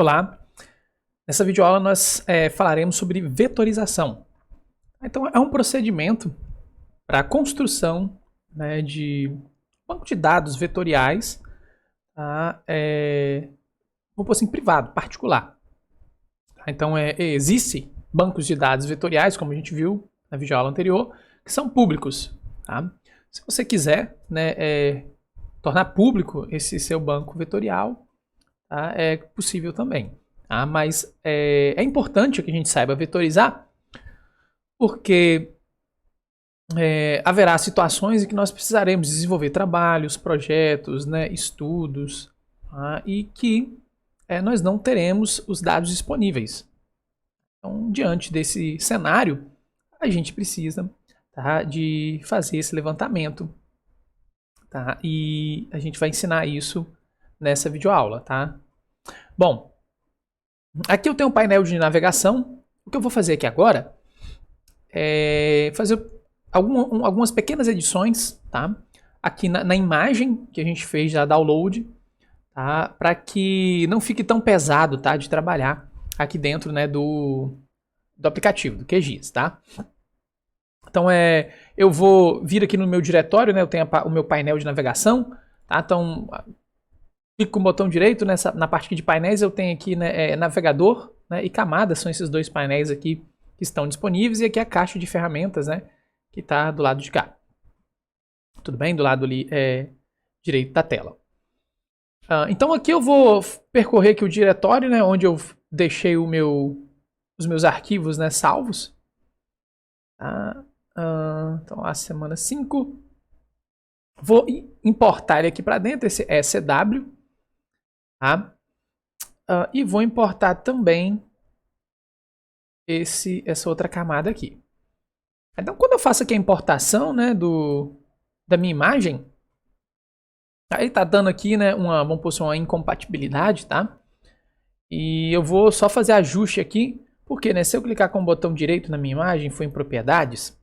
Olá, nessa videoaula nós falaremos sobre vetorização. Então é um procedimento para a construção, né, de banco de dados vetoriais, tá? Vamos pôr assim, privado, particular. Tá? Então existe bancos de dados vetoriais, como a gente viu na videoaula anterior, que são públicos. Tá? Se você quiser, né, tornar público esse seu banco vetorial, tá? É possível também. Tá? Mas é importante que a gente saiba vetorizar, porque haverá situações em que nós precisaremos desenvolver trabalhos, projetos, né, estudos, tá? E que nós não teremos os dados disponíveis. Então, diante desse cenário, a gente precisa, tá, de fazer esse levantamento, tá? E a gente vai ensinar isso nessa videoaula, tá? Bom, aqui eu tenho um painel de navegação. O que eu vou fazer aqui agora é fazer algumas pequenas edições, tá? Aqui na imagem que a gente fez da download, tá? Para que não fique tão pesado, tá? De trabalhar aqui dentro, né, do aplicativo, do QGIS, tá? Então eu vou vir aqui no meu diretório, né? Eu tenho o meu painel de navegação, tá? Então clico com o botão direito na parte aqui de painéis, eu tenho aqui, né, navegador, né, e camadas, são esses dois painéis aqui que estão disponíveis, e aqui a caixa de ferramentas, né, que está do lado de cá. Tudo bem? Do lado ali direito da tela. Então aqui eu vou percorrer aqui o diretório, né, onde eu deixei os meus arquivos, né, salvos. Tá? Então a semana 5. Vou importar ele aqui para dentro, esse SW. Tá? E vou importar também essa outra camada aqui. Então, quando eu faço aqui a importação, né, da minha imagem, aí tá dando aqui, né, vamos pôr uma incompatibilidade, tá? E eu vou só fazer ajuste aqui, porque, né, se eu clicar com o botão direito na minha imagem, for em propriedades,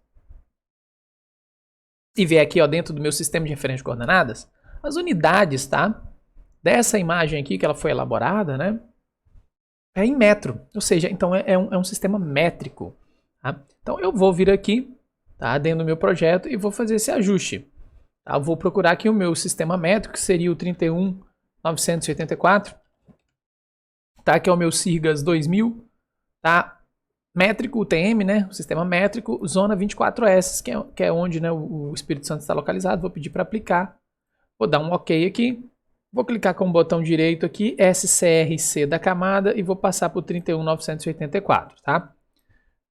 e ver aqui, ó, dentro do meu sistema de referência de coordenadas, as unidades, tá? Dessa imagem aqui que ela foi elaborada, né? É em metro, ou seja, então é um sistema métrico. Tá? Então eu vou vir aqui, tá, dentro do meu projeto, e vou fazer esse ajuste. Tá? Eu vou procurar aqui o meu sistema métrico, que seria o 31984, tá? Que é o meu SIRGAS 2000, tá? Métrico, UTM, né? O sistema métrico, zona 24S, que é onde, né, o Espírito Santo está localizado. Vou pedir para aplicar. Vou dar um OK aqui. Vou clicar com o botão direito aqui, SCRC da camada, e vou passar para o 31984, tá?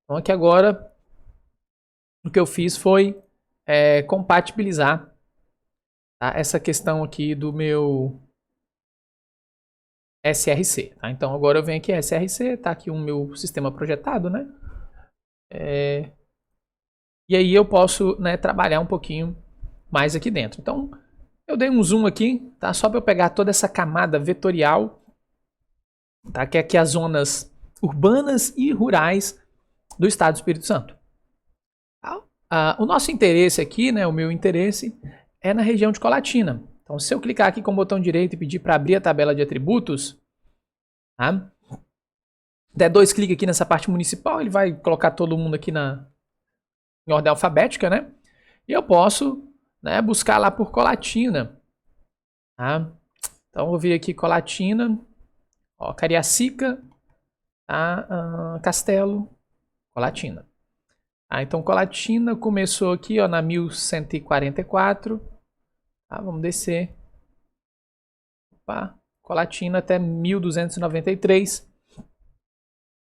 Então aqui agora, o que eu fiz foi compatibilizar, tá, essa questão aqui do meu SRC, tá? Então agora eu venho aqui, SRC, tá aqui o meu sistema projetado, né? E aí eu posso, né, trabalhar um pouquinho mais aqui dentro. Então eu dei um zoom aqui, tá? Só para eu pegar toda essa camada vetorial, tá? Que é aqui as zonas urbanas e rurais do estado do Espírito Santo. O nosso interesse aqui, né, o meu interesse, é na região de Colatina. Então, se eu clicar aqui com o botão direito e pedir para abrir a tabela de atributos, tá? Der dois cliques aqui nessa parte municipal, ele vai colocar todo mundo aqui em ordem alfabética, né? E eu posso, né, buscar lá por Colatina. Tá? Então, eu vou vir aqui Colatina, ó, Cariacica, tá? Castelo, Colatina. Então, Colatina começou aqui, ó, na 1144. Tá? Vamos descer. Opa. Colatina até 1293.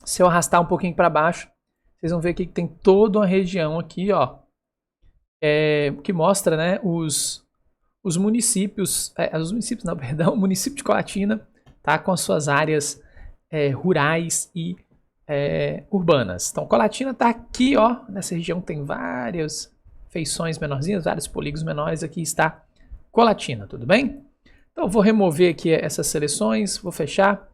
Se eu arrastar um pouquinho para baixo, vocês vão ver aqui que tem toda uma região aqui, ó, que mostra, né, os municípios, o município de Colatina, tá, com as suas áreas rurais e urbanas. Então, Colatina está aqui, ó, nessa região tem várias feições menorzinhas, vários polígonos menores. Aqui está Colatina, tudo bem? Então, eu vou remover aqui essas seleções, vou fechar,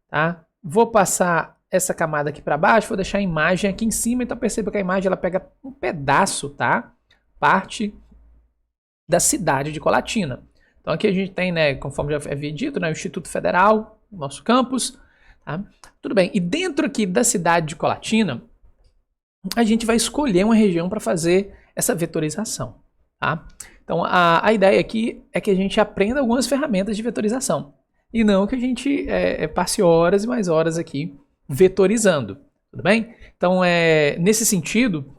tá? Vou passar essa camada aqui para baixo, vou deixar a imagem aqui em cima. Então, perceba que a imagem ela pega um pedaço, tá? Parte da cidade de Colatina. Então, aqui a gente tem, né, conforme já havia dito, né, o Instituto Federal, nosso campus. Tá? Tudo bem. E dentro aqui da cidade de Colatina, a gente vai escolher uma região para fazer essa vetorização. Tá? Então, a ideia aqui é que a gente aprenda algumas ferramentas de vetorização. E não que a gente passe horas e mais horas aqui vetorizando. Tudo bem? Então, nesse sentido,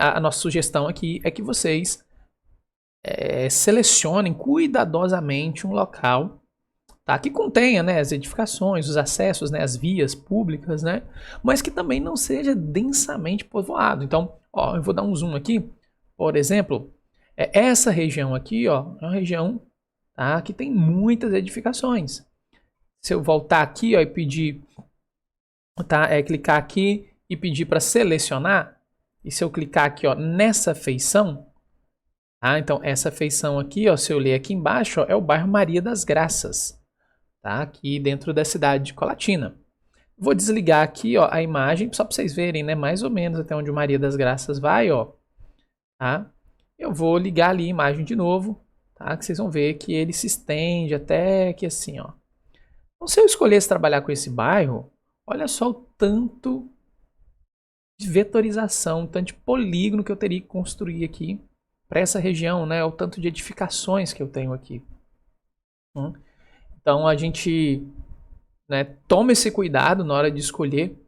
a nossa sugestão aqui é que vocês selecionem cuidadosamente um local, tá, que contenha, né, as edificações, os acessos, né, as vias públicas, né, mas que também não seja densamente povoado. Então, ó, eu vou dar um zoom aqui. Por exemplo, essa região aqui, ó, é uma região, tá, que tem muitas edificações. Se eu voltar aqui, ó, e pedir, tá, clicar aqui e pedir para selecionar, e se eu clicar aqui, ó, nessa feição, tá, então essa feição aqui, ó, se eu ler aqui embaixo, ó, é o bairro Maria das Graças, tá, aqui dentro da cidade de Colatina. Vou desligar aqui, ó, a imagem, só para vocês verem, né, mais ou menos até onde o Maria das Graças vai, ó, tá? Eu vou ligar ali a imagem de novo, tá? Que vocês vão ver que ele se estende até aqui assim, ó. Então, se eu escolhesse trabalhar com esse bairro, olha só o tanto de vetorização, o tanto de polígono que eu teria que construir aqui para essa região, né? O tanto de edificações que eu tenho aqui. Então, a gente, né, toma esse cuidado na hora de escolher,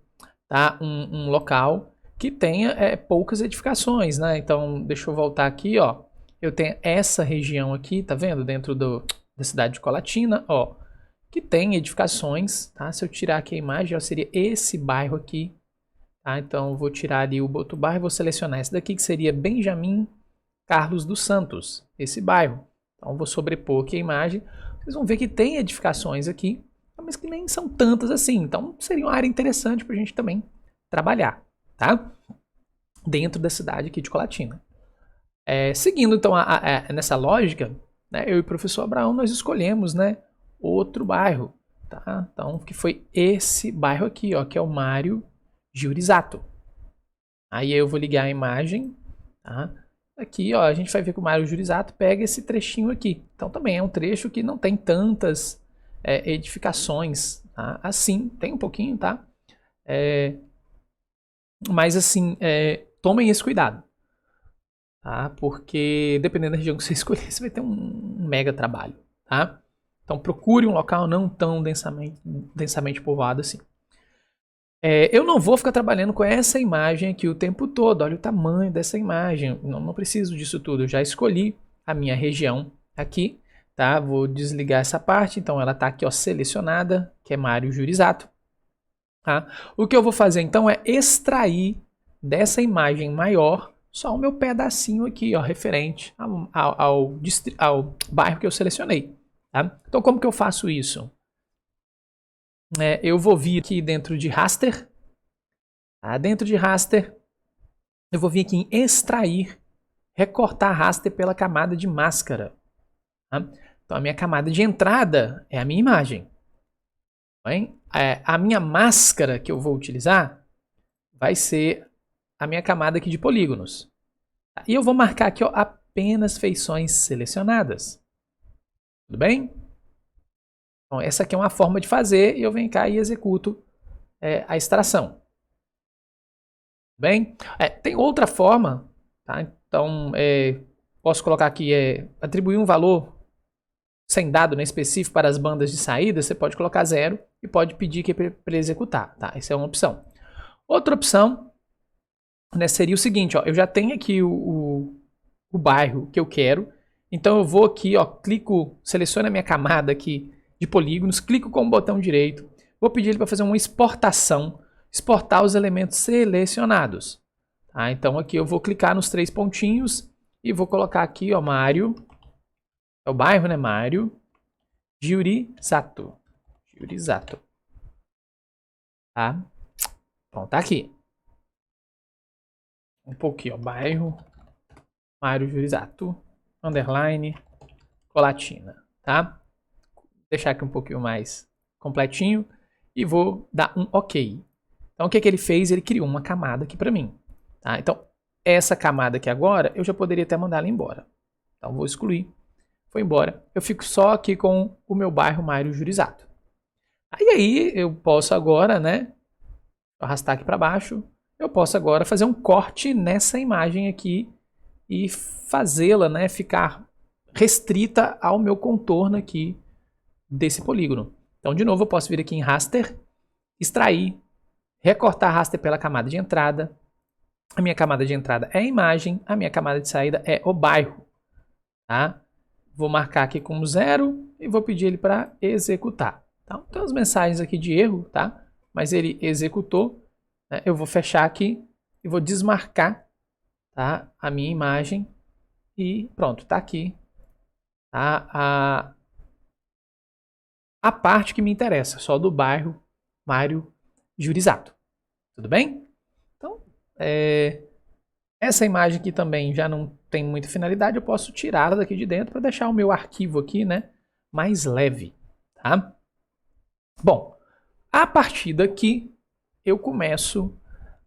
tá, um local que tenha poucas edificações, né? Então, deixa eu voltar aqui, ó. Eu tenho essa região aqui, tá vendo? Dentro da cidade de Colatina, ó, que tem edificações, tá? Se eu tirar aqui a imagem, ó, seria esse bairro aqui, tá? Então, eu vou tirar ali o outro bairro, vou selecionar esse daqui, que seria Benjamin Carlos dos Santos, esse bairro. Então, vou sobrepor aqui a imagem. Vocês vão ver que tem edificações aqui, mas que nem são tantas assim. Então, seria uma área interessante para a gente também trabalhar, tá? Dentro da cidade aqui de Colatina. Seguindo, então, nessa lógica, né, eu e o professor Abraão, nós escolhemos, né, outro bairro, tá? Então, que foi esse bairro aqui, ó, que é o Mário Giurizato. Aí eu vou ligar a imagem, tá? Aqui, ó, a gente vai ver que o Mário Giurizato pega esse trechinho aqui. Então, também é um trecho que não tem tantas edificações, tá? Assim, tem um pouquinho, tá? Mas, assim, tomem esse cuidado, tá? Porque, dependendo da região que você escolher, você vai ter um mega trabalho, tá? Então, procure um local não tão densamente povoado assim. Eu não vou ficar trabalhando com essa imagem aqui o tempo todo. Olha o tamanho dessa imagem. Não preciso disso tudo. Eu já escolhi a minha região aqui, tá? Vou desligar essa parte. Então, ela está aqui, ó, selecionada, que é Mário Giurizato. Tá? O que eu vou fazer, então, é extrair dessa imagem maior só o meu pedacinho aqui, ó, referente ao bairro que eu selecionei. Tá? Então, como que eu faço isso? Eu vou vir aqui dentro de raster. Tá? Dentro de raster, eu vou vir aqui em extrair, recortar raster pela camada de máscara. Tá? Então, a minha camada de entrada é a minha imagem. Bem? A minha máscara que eu vou utilizar vai ser a minha camada aqui de polígonos. Tá? E eu vou marcar aqui, ó, apenas feições selecionadas. Tudo bem? Então, essa aqui é uma forma de fazer e eu venho cá e executo a extração. Bem, tem outra forma, tá? Então, posso colocar aqui, atribuir um valor sem dado, né, específico para as bandas de saída, você pode colocar 0 e pode pedir que para executar, tá? Essa é uma opção. Outra opção, né, seria o seguinte, ó, eu já tenho aqui o bairro que eu quero, então eu vou aqui, ó, clico, seleciono a minha camada aqui de polígonos, clico com o botão direito, vou pedir ele para fazer uma exportação, exportar os elementos selecionados. Tá? Então aqui eu vou clicar nos 3 pontinhos e vou colocar aqui, ó, Mário, é o bairro, né, Mário Giurizato. Giurizato. Tá? Pronto, tá aqui. Um pouquinho, ó, bairro Mário Giurizato, underline, Colatina, tá? Deixar aqui um pouquinho mais completinho e vou dar um OK. Então, o que ele fez? Ele criou uma camada aqui para mim. Tá? Então, essa camada aqui agora, eu já poderia até mandar ela embora. Então, vou excluir. Foi embora. Eu fico só aqui com o meu bairro Mário Giurizato. Aí eu posso agora, né, arrastar aqui para baixo, eu posso agora fazer um corte nessa imagem aqui e fazê-la, né, ficar restrita ao meu contorno aqui desse polígono. Então, de novo, eu posso vir aqui em Raster, extrair, recortar raster pela camada de entrada. A minha camada de entrada é a imagem, a minha camada de saída é o bairro. Tá? Vou marcar aqui como 0 e vou pedir ele para executar. Então, tem umas mensagens aqui de erro, tá? Mas ele executou. Né? Eu vou fechar aqui e vou desmarcar, tá, a minha imagem e pronto, está aqui, tá, a parte que me interessa, só do bairro Mário Jurizato. Tudo bem? Então, essa imagem aqui também já não tem muita finalidade, eu posso tirá-la daqui de dentro para deixar o meu arquivo aqui, né, mais leve, tá? Bom, a partir daqui eu começo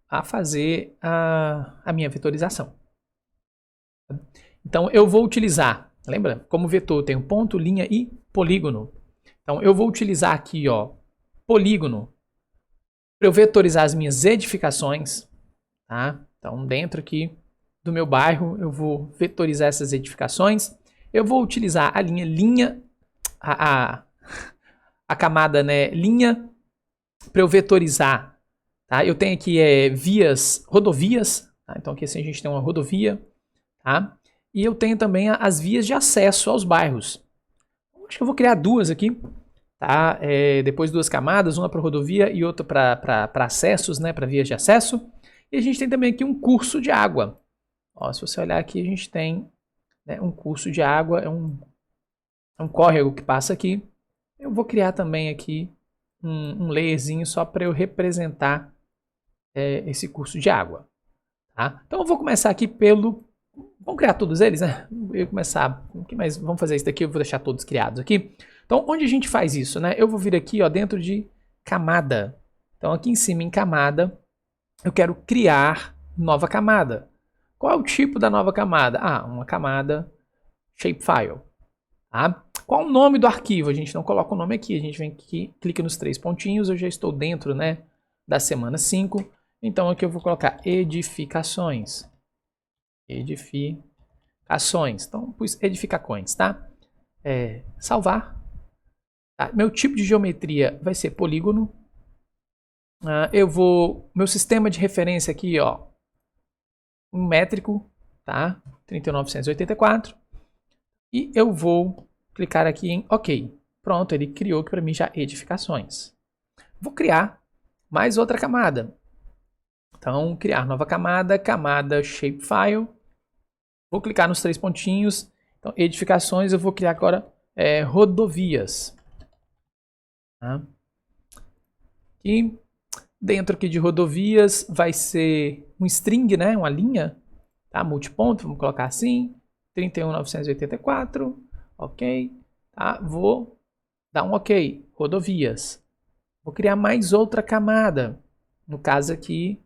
a fazer a minha vetorização. Então eu vou utilizar, lembra? Como vetor tem ponto, linha e polígono. Então eu vou utilizar aqui, ó, polígono para eu vetorizar as minhas edificações, tá? Então dentro aqui do meu bairro eu vou vetorizar essas edificações. Eu vou utilizar a linha, a camada, né, linha, para eu vetorizar, tá? Eu tenho aqui vias, rodovias, tá? Então aqui assim a gente tem uma rodovia, tá? E eu tenho também as vias de acesso aos bairros. Acho que eu vou criar duas aqui, tá? Depois duas camadas, uma para rodovia e outra para acessos, né? Para vias de acesso. E a gente tem também aqui um curso de água. Ó, se você olhar aqui, a gente tem, né, um curso de água, é um córrego que passa aqui. Eu vou criar também aqui um layerzinho só para eu representar esse curso de água. Tá? Então eu vou começar aqui pelo... Vamos criar todos eles, né? Eu vou começar... Mas vamos fazer isso daqui, eu vou deixar todos criados aqui. Então onde a gente faz isso, né? Eu vou vir aqui, ó, dentro de camada. Então aqui em cima em camada, eu quero criar nova camada. Qual é o tipo da nova camada? Ah, uma camada shapefile. Tá? Qual o nome do arquivo? A gente não coloca o nome aqui, a gente vem aqui, clica nos 3 pontinhos, eu já estou dentro, né, da semana 5. Então aqui eu vou colocar edificações. Edificações. Então pus edificacões, tá? Salvar. Tá? Meu tipo de geometria vai ser polígono. Meu sistema de referência aqui, ó, um métrico, tá? 31984. E eu vou clicar aqui em OK. Pronto, ele criou aqui para mim já edificações. Vou criar mais outra camada. Então, criar nova camada, camada shapefile. Vou clicar nos 3 pontinhos. Então, edificações, eu vou criar agora rodovias. Tá? E dentro aqui de rodovias vai ser um string, né? Uma linha, tá? Multiponto, vamos colocar assim. 31984, ok, tá? Vou dar um ok, rodovias. Vou criar mais outra camada, no caso aqui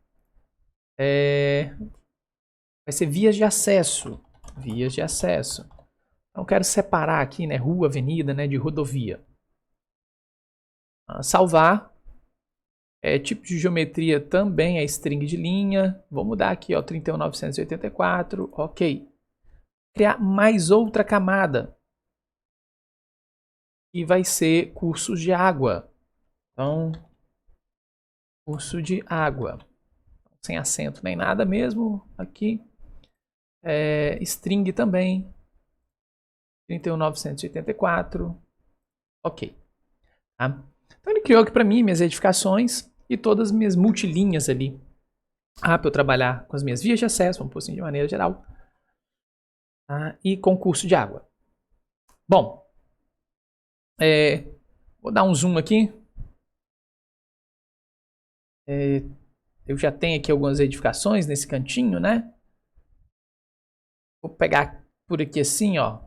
vai ser vias de acesso, Então eu quero separar aqui, né, rua, avenida, né, de rodovia. Salvar, tipo de geometria também é string de linha, vou mudar aqui, ó, 31984, ok. Criar mais outra camada, e vai ser cursos de água. Então, curso de água, sem acento nem nada mesmo, aqui, string também, 31984, ok. Tá? Então ele criou aqui para mim minhas edificações e todas as minhas multilinhas ali, para eu trabalhar com as minhas vias de acesso, vamos pôr assim de maneira geral, tá? E com curso de água. Bom, vou dar um zoom aqui. Eu já tenho aqui algumas edificações nesse cantinho, né? Vou pegar por aqui assim, ó.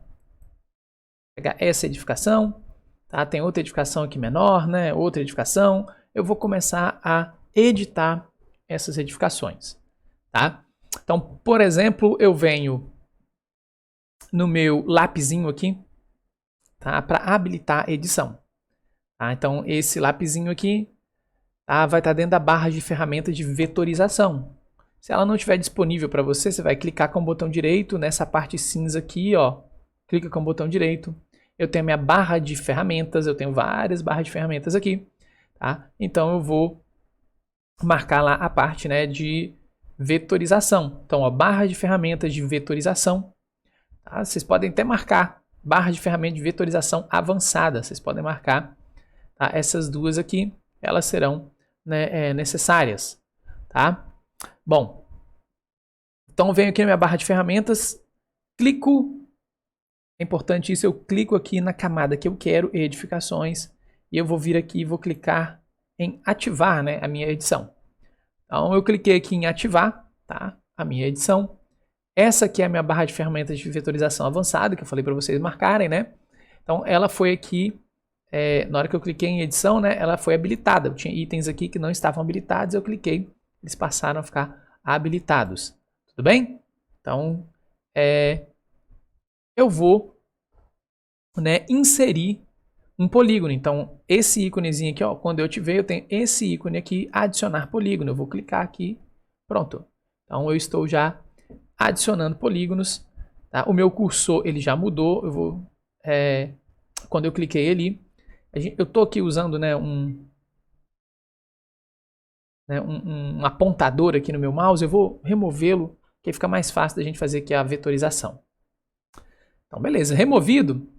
Pegar essa edificação, tá? Tem outra edificação aqui menor, né? Outra edificação. Eu vou começar a editar essas edificações, tá? Então, por exemplo, eu venho no meu lapisinho aqui, tá? Para habilitar a edição. Tá? Então, esse lapisinho aqui, tá, vai estar dentro da barra de ferramentas de vetorização. Se ela não estiver disponível para você, você vai clicar com o botão direito nessa parte cinza aqui, ó. Clica com o botão direito. Eu tenho a minha barra de ferramentas, eu tenho várias barras de ferramentas aqui, tá? Então eu vou marcar lá a parte, né, de vetorização. Então, a barra de ferramentas de vetorização, tá? Vocês podem até marcar barra de ferramenta de vetorização avançada. Vocês podem marcar, tá? Essas duas aqui, elas serão, né, necessárias, tá? Bom, então eu venho aqui na minha barra de ferramentas, clico, é importante isso, eu clico aqui na camada que eu quero, edificações, e eu vou vir aqui e vou clicar em ativar, né, a minha edição. Então eu cliquei aqui em ativar, tá, a minha edição. Essa aqui é a minha barra de ferramentas de vetorização avançada, que eu falei para vocês marcarem, né? Então ela foi aqui, na hora que eu cliquei em edição, né, ela foi habilitada. Eu tinha itens aqui que não estavam habilitados, eu cliquei, eles passaram a ficar habilitados. Tudo bem? Então, eu vou, né, inserir um polígono. Então, esse íconezinho aqui, ó, quando eu tiver, eu tenho esse ícone aqui, adicionar polígono. Eu vou clicar aqui, pronto. Então, eu estou já adicionando polígonos. Tá? O meu cursor, ele já mudou. Eu vou, quando eu cliquei ali, eu estou aqui usando, né, um apontador aqui no meu mouse. Eu vou removê-lo, que fica mais fácil da gente fazer aqui a vetorização. Então, beleza. Removido,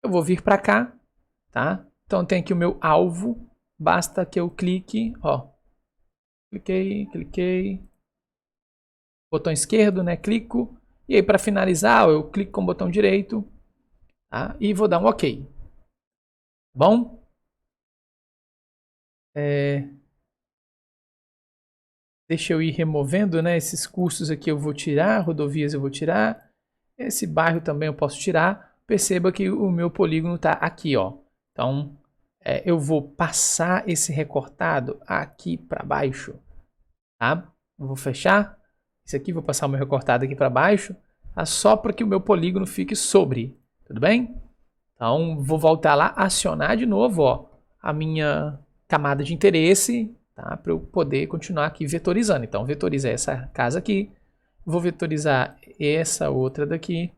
eu vou vir para cá, tá? Então, tem aqui o meu alvo. Basta que eu clique, ó. Cliquei. Botão esquerdo, né? Clico. E aí, para finalizar, eu clico com o botão direito, tá? E vou dar um OK. Bom? Deixa eu ir removendo, né? Esses cursos aqui eu vou tirar, rodovias eu vou tirar. Esse bairro também eu posso tirar. Perceba que o meu polígono está aqui, ó. Então, eu vou passar esse recortado aqui para baixo, tá? Eu vou fechar. Esse aqui, vou passar o meu recortado aqui para baixo, tá? Só para que o meu polígono fique sobre, tudo bem? Então, vou voltar lá, acionar de novo, ó, a minha camada de interesse, tá? Para eu poder continuar aqui vetorizando. Então, vetorizei essa casa aqui, vou vetorizar essa outra daqui.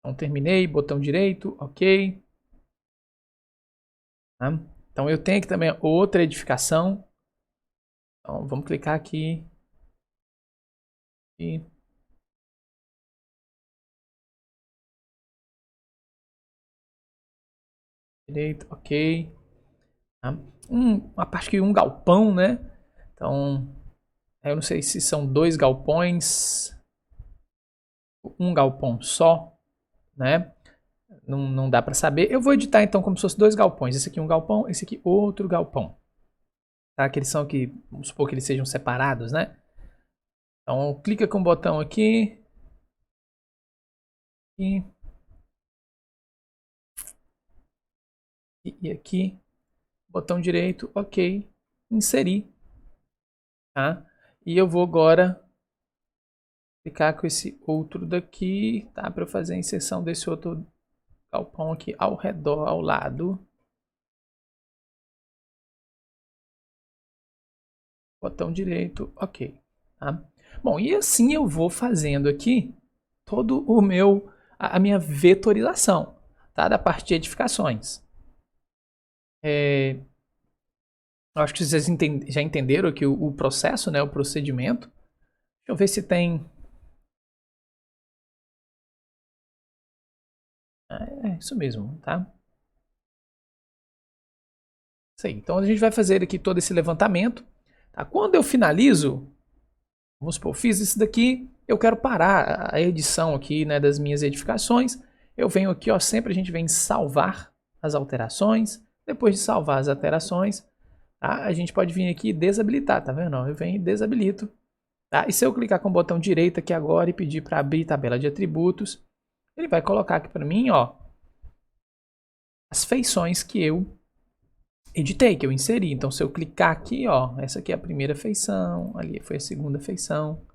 Então, terminei, botão direito, OK. Tá? Então, eu tenho aqui também outra edificação. Então, vamos clicar aqui. E direito, OK. Tá? A parte que um galpão, né? Então, eu não sei se são 2 galpões, um galpão só, né? Não dá para saber. Eu vou editar então como se fosse 2 galpões. Esse aqui um galpão, esse aqui outro galpão. Tá? Que eles são aqui, vamos supor que eles sejam separados, né? Então, clica com o botão aqui. E aqui. Botão direito, OK. Inserir. Tá? E eu vou agora clicar com esse outro daqui, tá? Para eu fazer a inserção desse outro galpão aqui ao redor, ao lado. Botão direito, OK. Tá? Bom, e assim eu vou fazendo aqui todo o a minha vetorização, tá? Da parte de edificações. Eu acho que vocês já entenderam aqui o processo, né? O procedimento. Deixa eu ver se tem... É isso mesmo, tá? Isso aí. Então a gente vai fazer aqui todo esse levantamento. Tá? Quando eu finalizo, vamos supor, fiz isso daqui, eu quero parar a edição aqui, né, das minhas edificações. Eu venho aqui, ó, sempre a gente vem salvar as alterações. Depois de salvar as alterações, tá, a gente pode vir aqui e desabilitar, tá vendo? Eu venho e desabilito. Tá? E se eu clicar com o botão direito aqui agora e pedir para abrir tabela de atributos, ele vai colocar aqui para mim, ó, as feições que eu editei, que eu inseri. Então, se eu clicar aqui, ó, essa aqui é a primeira feição, ali foi a segunda feição,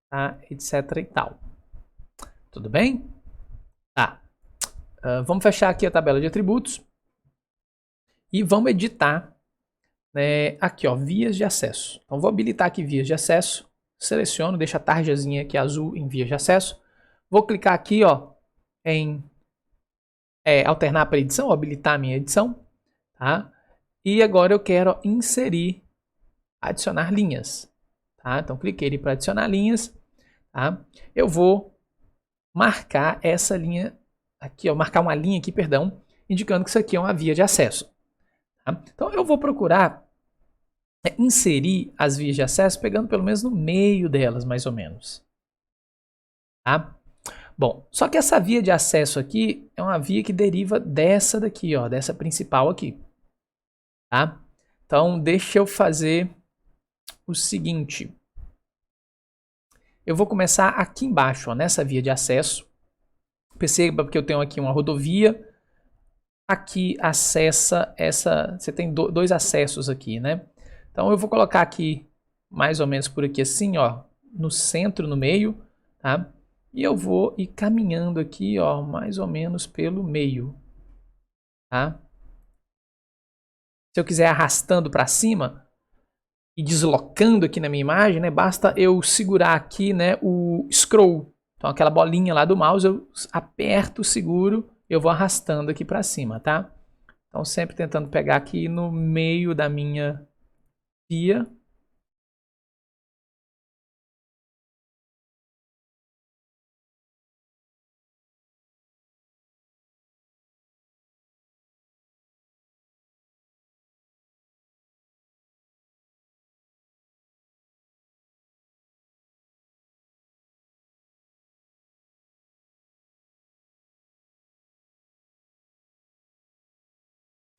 tá? Etc e tal. Tudo bem? Tá. Vamos fechar aqui a tabela de atributos e vamos editar, né, aqui, ó, vias de acesso. Então, vou habilitar aqui vias de acesso, seleciono, deixo a tarjazinha aqui azul em vias de acesso. Vou clicar aqui, ó, em alternar para edição, habilitar a minha edição, tá? E agora eu quero inserir, adicionar linhas, tá? Então, cliquei para adicionar linhas, tá? Eu vou marcar essa linha aqui, ó, marcar uma linha aqui, perdão, indicando que isso aqui é uma via de acesso. Tá? Então, eu vou procurar inserir as vias de acesso pegando pelo menos no meio delas, mais ou menos. Tá? Bom, só que essa via de acesso aqui é uma via que deriva dessa daqui, ó, dessa principal aqui. Tá? Então, deixa eu fazer o seguinte. Eu vou começar aqui embaixo, ó, nessa via de acesso. Perceba que eu tenho aqui uma rodovia. Aqui acessa essa... Você tem dois acessos aqui, né? Então, eu vou colocar aqui, mais ou menos por aqui assim, ó, no centro, no meio, tá? E eu vou ir caminhando aqui, ó, mais ou menos pelo meio, tá? Se eu quiser arrastando para cima e deslocando aqui na minha imagem, né, basta eu segurar aqui, né, o scroll. Então, aquela bolinha lá do mouse, eu aperto, seguro, eu vou arrastando aqui para cima, tá? Então, sempre tentando pegar aqui no meio da minha via.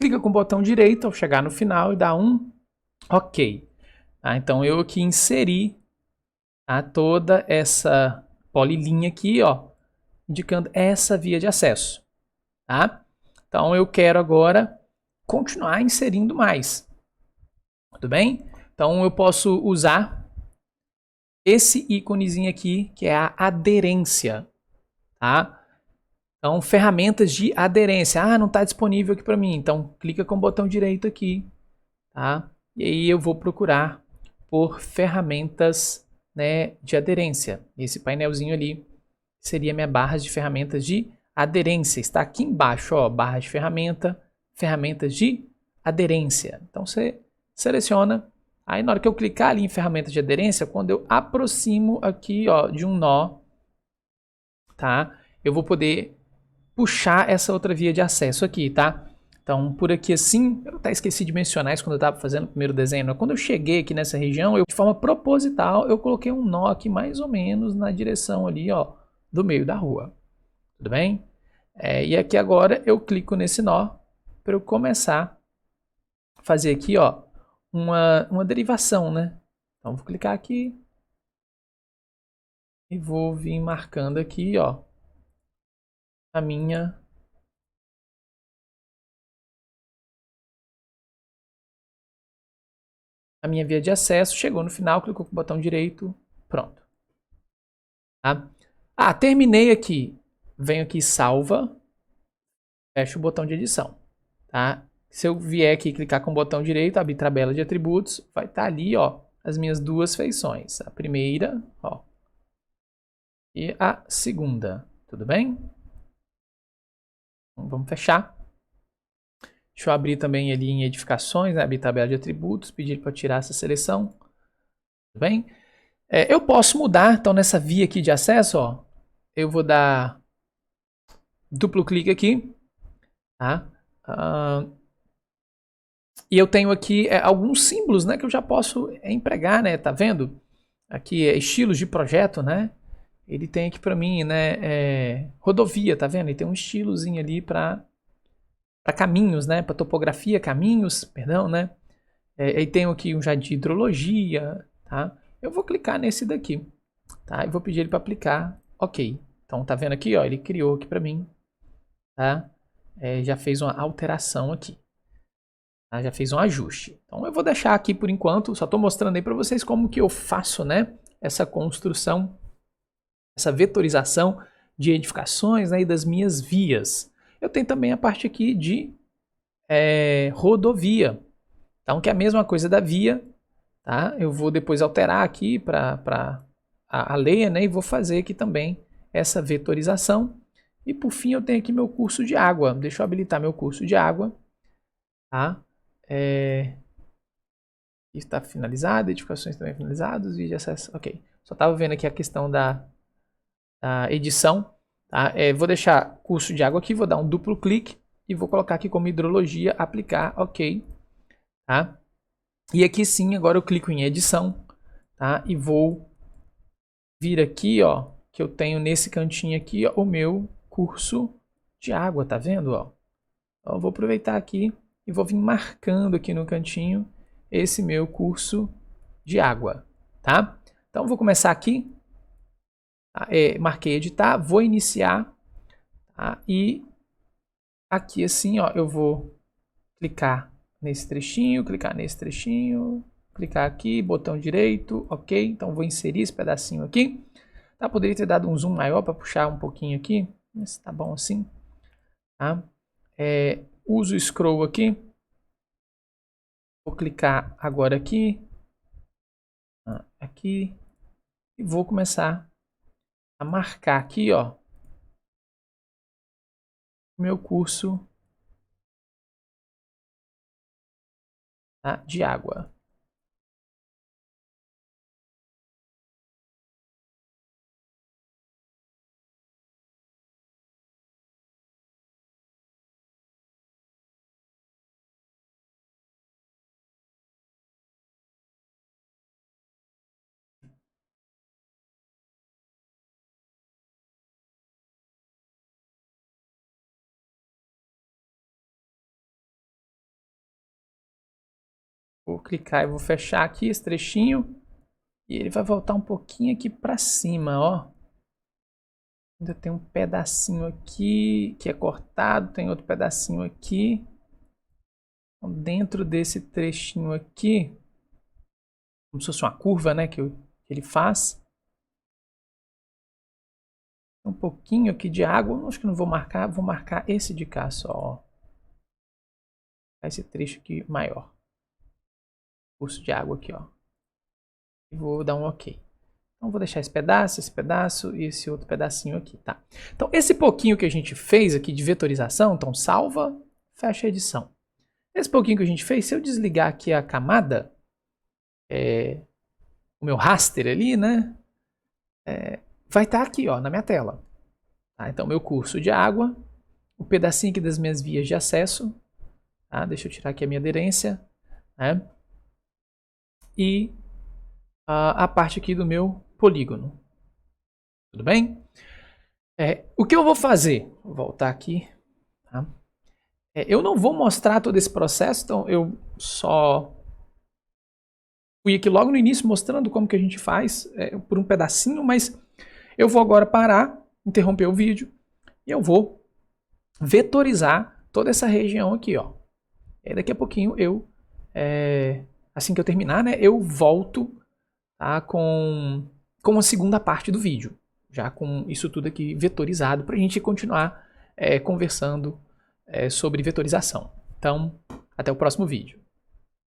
Clica com o botão direito ao chegar no final e dá um OK. Tá? Então, eu aqui inseri, tá, toda essa polilinha aqui, ó, indicando essa via de acesso. Tá? Então, eu quero agora continuar inserindo mais. Tudo bem? Então, eu posso usar esse íconezinho aqui, que é a aderência. Tá? Então, ferramentas de aderência. Ah, não está disponível aqui para mim. Então, clica com o botão direito aqui. Tá? E aí eu vou procurar por ferramentas, né, de aderência. Esse painelzinho ali seria minha barra de ferramentas de aderência. Está aqui embaixo, ó, barra de ferramenta, ferramentas de aderência. Então você seleciona. Aí na hora que eu clicar ali em ferramentas de aderência, quando eu aproximo aqui, ó, de um nó, tá? Eu vou poder puxar essa outra via de acesso aqui, tá? Então, por aqui assim, eu até esqueci de mencionar isso quando eu estava fazendo o primeiro desenho, né? Quando eu cheguei aqui nessa região, de forma proposital, eu coloquei um nó aqui mais ou menos na direção ali, ó, do meio da rua. Tudo bem? E aqui agora eu clico nesse nó para eu começar a fazer aqui, ó, uma derivação, né? Então, vou clicar aqui e vou vir marcando aqui, ó, a minha via de acesso. Chegou no final, clicou com o botão direito, pronto. Tá? Ah, terminei aqui. Venho aqui, salva, fecho o botão de edição. Tá? Se eu vier aqui clicar com o botão direito, abrir tabela de atributos, vai estar ali, ó, as minhas duas feições. A primeira, ó, e a segunda. Tudo bem? Então, vamos fechar. Deixa eu abrir também ali em edificações, né? Abrir tabela de atributos, pedir para tirar essa seleção. Tudo bem? Eu posso mudar, então nessa via aqui de acesso, ó, eu vou dar duplo clique aqui, tá? E eu tenho aqui alguns símbolos, né, que eu já posso empregar, né? Tá vendo? Aqui é estilos de projeto, né? Ele tem aqui para mim, né, rodovia, tá vendo? Ele tem um estilozinho ali para caminhos, né? Para topografia, caminhos, perdão, né? E tenho aqui um já de hidrologia, tá? Eu vou clicar nesse daqui, tá? E vou pedir ele para aplicar, ok. Então tá vendo aqui, ó, ele criou aqui para mim, tá? Já fez uma alteração aqui, tá? Já fez um ajuste. Então eu vou deixar aqui por enquanto, só estou mostrando aí para vocês como que eu faço, né? Essa construção, essa vetorização de edificações, né, e das minhas vias. Eu tenho também a parte aqui de rodovia. Então, que é a mesma coisa da via, tá? Eu vou depois alterar aqui para a lei, né, e vou fazer aqui também essa vetorização. E por fim eu tenho aqui meu curso de água. Deixa eu habilitar meu curso de água. Tá? Está finalizado, edificações também finalizadas, vídeo acesso, ok. Só estava vendo aqui a questão da edição. Tá? Vou deixar curso de água aqui, vou dar um duplo clique e vou colocar aqui como hidrologia, aplicar, ok. Tá? E aqui sim, agora eu clico em edição, tá? E vou vir aqui, ó, que eu tenho nesse cantinho aqui, ó, o meu curso de água, tá vendo, ó? Então, eu vou aproveitar aqui e vou vir marcando aqui no cantinho esse meu curso de água, tá? Então, vou começar aqui, tá? Marquei editar, vou iniciar, tá? E aqui assim, ó, eu vou clicar nesse trechinho, clicar aqui, botão direito, ok? Então, vou inserir esse pedacinho aqui. Tá? Poderia ter dado um zoom maior para puxar um pouquinho aqui, mas tá bom assim. Tá? Uso o scroll aqui. Vou clicar agora aqui, aqui, e vou começar a marcar aqui, ó, meu curso, tá, de água. Vou clicar e vou fechar aqui esse trechinho. E ele vai voltar um pouquinho aqui para cima, ó. Ainda tem um pedacinho aqui que é cortado, tem outro pedacinho aqui. Então, dentro desse trechinho aqui, como se fosse uma curva, né, que ele faz. Um pouquinho aqui de água, acho que não vou marcar, vou marcar esse de cá só, ó. Esse trecho aqui maior. Curso de água aqui, ó. E vou dar um ok. Então vou deixar esse pedaço e esse outro pedacinho aqui, tá? Então esse pouquinho que a gente fez aqui de vetorização, então salva, fecha a edição. Esse pouquinho que a gente fez, se eu desligar aqui a camada, o meu raster ali, né? Vai estar aqui, ó, na minha tela. Tá? Então meu curso de água, o pedacinho aqui das minhas vias de acesso, tá? Deixa eu tirar aqui a minha aderência, né? E a parte aqui do meu polígono. Tudo bem? O que eu vou fazer? Vou voltar aqui. Tá? Eu não vou mostrar todo esse processo, então eu só fui aqui logo no início mostrando como que a gente faz por um pedacinho, mas eu vou agora parar, interromper o vídeo e eu vou vetorizar toda essa região aqui, ó. E daqui a pouquinho assim que eu terminar, né, eu volto, tá, com a segunda parte do vídeo, já com isso tudo aqui vetorizado, para a gente continuar conversando sobre vetorização. Então, até o próximo vídeo.